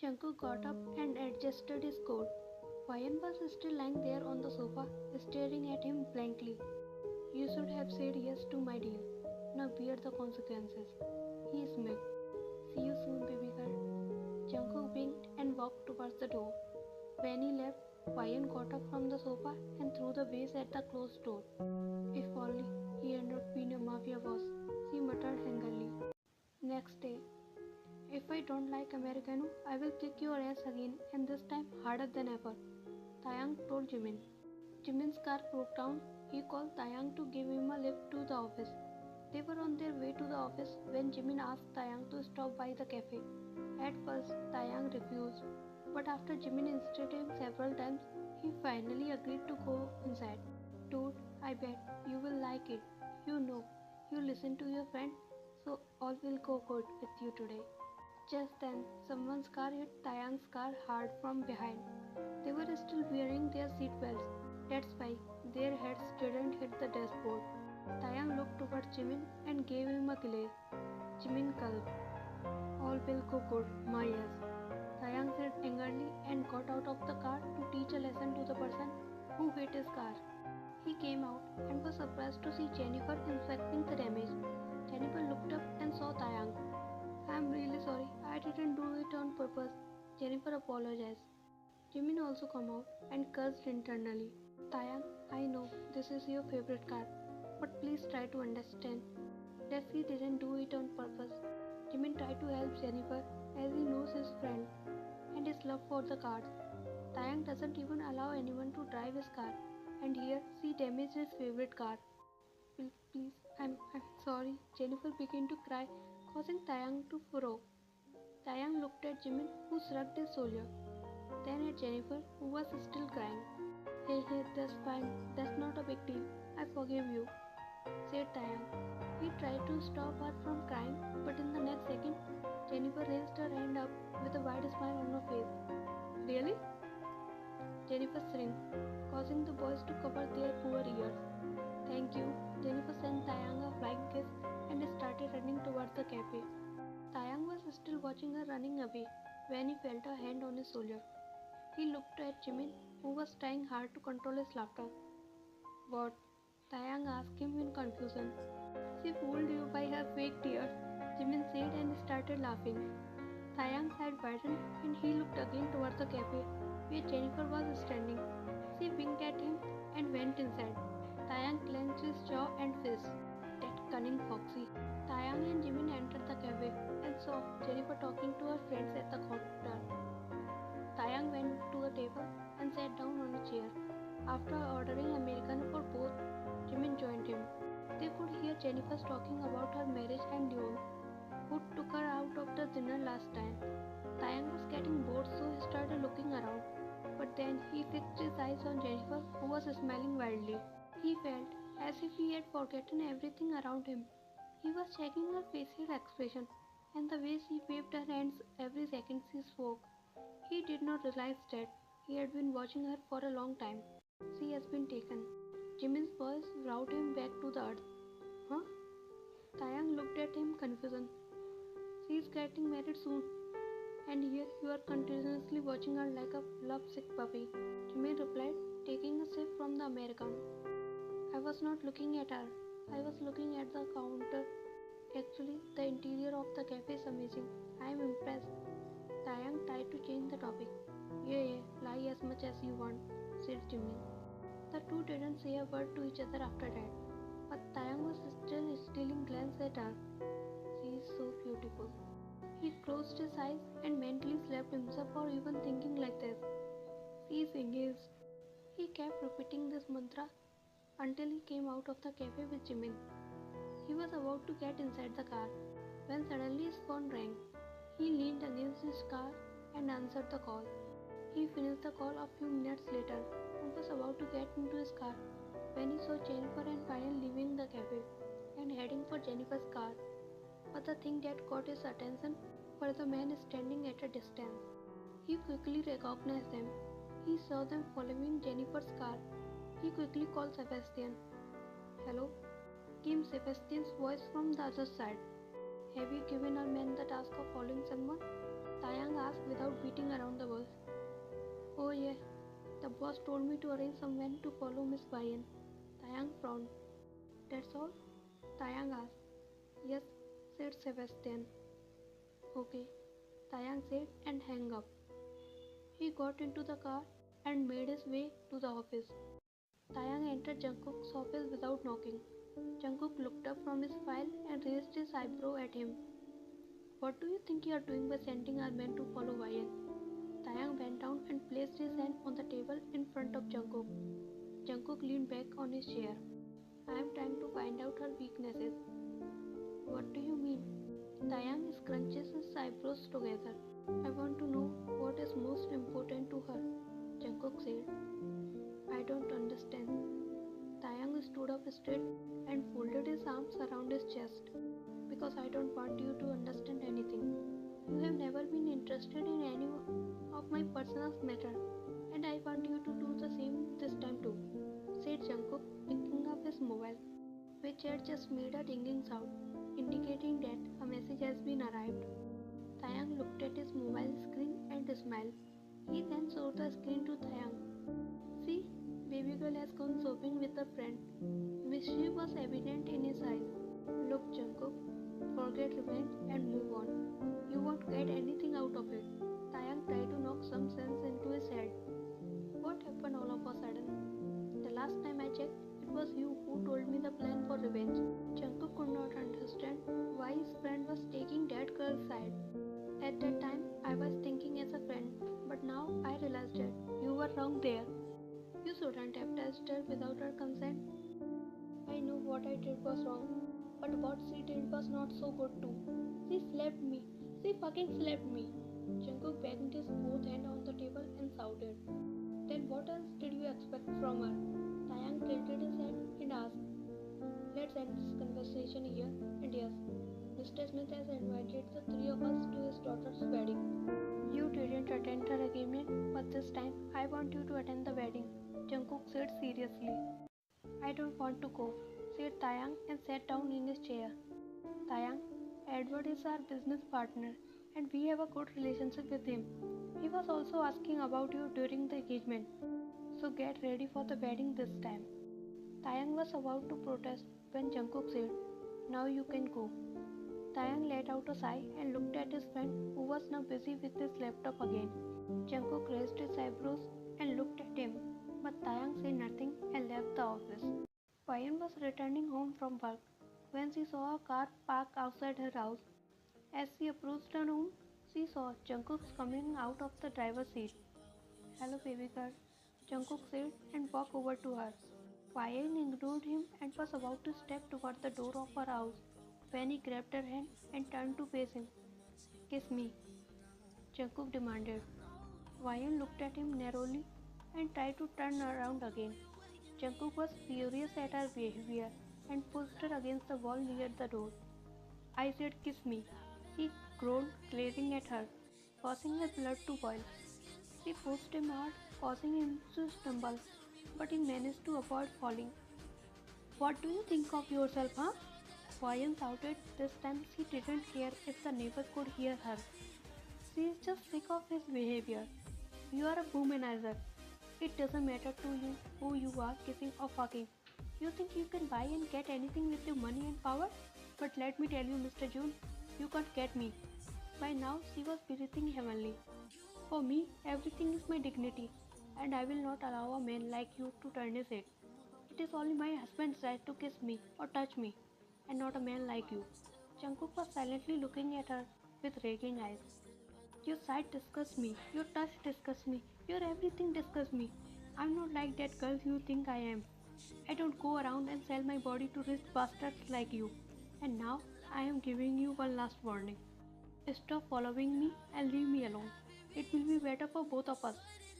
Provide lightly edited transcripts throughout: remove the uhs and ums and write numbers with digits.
Jungkook got up and adjusted his coat. Ryan was still lying there on the sofa, staring at him blankly. You should have said yes to my deal. Now bear the consequences. He smiled. See you soon, baby girl. Jungkook blinked and walked towards the door. When he left, Ryan got up from the sofa and threw the vase at the closed door. If only he had not been a mafia boss, she muttered angrily. Next day, if I don't like Americano, I will kick your ass again and this time harder than ever, Taeyang told Jimin. Jimin's car broke down. He called Taeyang to give him a lift to the office. They were on their way to the office when Jimin asked Taeyang to stop by the cafe. At first, Taeyang refused, but after Jimin insisted him several times, he finally agreed to go inside. Dude, I bet you will like it. You know, you listen to your friend, so all will go good with you today. Just then, someone's car hit Taeyang's car hard from behind. They were still wearing their seatbelts. That's why their heads didn't hit the dashboard. Taeyang looked towards Jimin and gave him a glare. Jimin gulped. All will go good, my ass. Taeyang said angrily and got out of the car to teach a lesson to the person who hit his car. He came out and was surprised to see Jennifer inspecting the damage. Jennifer looked up and saw Taeyang. I'm really sorry, I didn't do it on purpose. Jennifer apologized. Jimin also came out and cursed internally. Taeyang, I know this is your favorite car, but please try to understand that he didn't do it on purpose. Jimin tried to help Jennifer as he knows his friend and his love for the cars. Taeyang doesn't even allow anyone to drive his car, and here she damaged his favorite car. Please, I'm sorry. Jennifer began to cry, causing Taeyang to furrow. Taeyang looked at Jimin, who shrugged his shoulder, then at Jennifer, who was still crying. Hey, that's fine. That's not a big deal. I forgive you, said Taeyang. He tried to stop her from crying, but in the next second, Jennifer raised her hand up with a wide smile on her face. Really? Jennifer shrieked, causing the boys to cover their poor ears. Thank you. Jennifer sent Taeyang a flying kiss and started running towards the cafe. Taeyang was still watching her running away when he felt a hand on his shoulder. He looked at Jimin, who was trying hard to control his laughter. What? Taeyang asked him in confusion. She fooled you by her fake tears, Jimin said and started laughing. Taeyang's head widened and he looked again towards the cafe where Jennifer was standing. She winked at him and went inside. Taeyang clenched his jaw and fist. That cunning foxy. Taeyang and Jimin entered the cafe and saw Jennifer talking to her friends at the counter. Taeyang went to a table and sat down on a chair. After ordering Americano for both, Jimin joined him. They could hear Jennifer talking about her marriage and Jeon, who took her out of the dinner last time. Taeyang was getting bored, so he started looking around. But then he fixed his eyes on Jennifer, who was smiling wildly. He felt as if he had forgotten everything around him. He was checking her facial expression and the way she waved her hands every second she spoke. He did not realize that he had been watching her for a long time. She has been taken. Jimin's voice brought him back to the earth. Huh? Taeyang looked at him confusion. She is getting married soon. And here you are continuously watching her like a lovesick puppy. Jimin replied, taking a sip from the Americano. I was not looking at her. I was looking at the counter. Actually, the interior of the cafe is amazing. I am impressed. Taeyang tried to change the topic. Yeah, lie as much as you want, said Jimin. The two didn't say a word to each other after that, but Taeyang was still stealing glances at her. She is so beautiful. He closed his eyes and mentally slapped himself for even thinking like this. She is engaged. He kept repeating this mantra until he came out of the cafe with Jimin. He was about to get inside the car when suddenly his phone rang. He leaned against his car and answered the call. He finished the call a few minutes later and was about to get into his car when he saw Jennifer and Ryan leaving the cafe and heading for Jennifer's car. But the thing that caught his attention were the men standing at a distance. He quickly recognized them. He saw them following Jennifer's car. He quickly called Sebastian. Hello? Came Sebastian's voice from the other side. Have you given our men the task of following someone? Taeyang asked without beating around the bush. Oh yeah, the boss told me to arrange someone to follow Miss Bayan. Taeyang frowned. That's all? Taeyang asked. Yes, said Sebastian. Okay, Taeyang said and hung up. He got into the car and made his way to the office. Taeyang entered Jungkook's office without knocking. Jungkook looked up from his file and raised his eyebrow at him. What do you think you are doing by sending our men to follow Bayan? Taeyang bent down and placed his hand on the table in front of Jungkook. Jungkook leaned back on his chair. I am trying to find out her weaknesses. What do you mean? Taeyang scrunches his eyebrows together. I want to know what is most important to her, Jungkook said. I don't understand. Taeyang stood up straight and folded his arms around his chest. Because I don't want you to understand anything. You have never been interested in any of my personal matter, and I want you to do the same this time too, said Jungkook, picking up his mobile, which had just made a ringing sound, indicating that a message has been arrived. Taeyang looked at his mobile screen and smiled. He then showed the screen to Taeyang. See, baby girl has gone shopping with a friend. Mischief was evident in his eyes. Look, Jungkook, forget revenge and move on. You won't get anything out of it. Taeyang tried to knock some sense into his head. What happened all of a sudden? The last time I checked, it was you who told me the plan for revenge. Jungkook could not understand why his friend was taking that girl's side. At that time, I was thinking as a friend, but now I realized that you were wrong there. You shouldn't have touched her without her consent. I know what I did was wrong, but what she did was not so good too. She slapped me. She fucking slapped me. Jungkook banged his both hands on the table and shouted. Then what else did you expect from her? Taeyang tilted his head and asked. Let's end this conversation here, and yes, Mr. Smith has invited the three of us to his daughter's wedding. You didn't attend her engagement, but this time I want you to attend the wedding, Jungkook said seriously. I don't want to go, said Taeyang and sat down in his chair. Taeyang, Edward is our business partner and we have a good relationship with him. He was also asking about you during the engagement. So get ready for the wedding this time. Taeyang was about to protest when Jungkook said, Now you can go. Taeyang let out a sigh and looked at his friend who was now busy with his laptop again. Jungkook raised his eyebrows and looked at him, but Taeyang said nothing and left the office. Bayan was returning home from work when she saw a car parked outside her house. As she approached her home, she saw Jungkook coming out of the driver's seat. Hello baby girl, Jungkook said and walked over to her. Bayan ignored him and was about to step toward the door of her house when he grabbed her hand and turned to face him. Kiss me, Jungkook demanded. Bayan looked at him narrowly and tried to turn around again. Jungkook was furious at her behavior and pushed her against the wall near the door. I said kiss me, he groaned, glaring at her, causing her blood to boil. She pushed him hard, causing him to stumble, but he managed to avoid falling. What do you think of yourself, huh? Bayan shouted. This time she didn't care if the neighbors could hear her. She is just sick of his behavior. You are a womanizer. It doesn't matter to you who you are kissing or fucking. You think you can buy and get anything with your money and power? But let me tell you, Mr. June, you can't get me. By now she was breathing heavily. For me, everything is my dignity, and I will not allow a man like you to tarnish it. It is only my husband's right to kiss me or touch me, and not a man like you. Jungkook was silently looking at her with raging eyes. Your sight disgusts me, your touch disgusts me, your everything disgusts me. I'm not like that girl you think I am. I don't go around and sell my body to rich bastards like you. And now I am giving you one last warning. Stop following me and leave me alone. It will be better for both of us.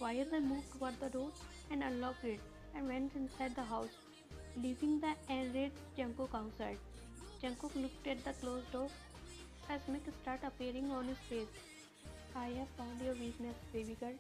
Wyatt moved toward the door and unlocked it and went inside the house, leaving the enraged Jungkook outside. Jungkook looked at the closed door. A smirk started appearing on his face. I have found your weakness, baby girl.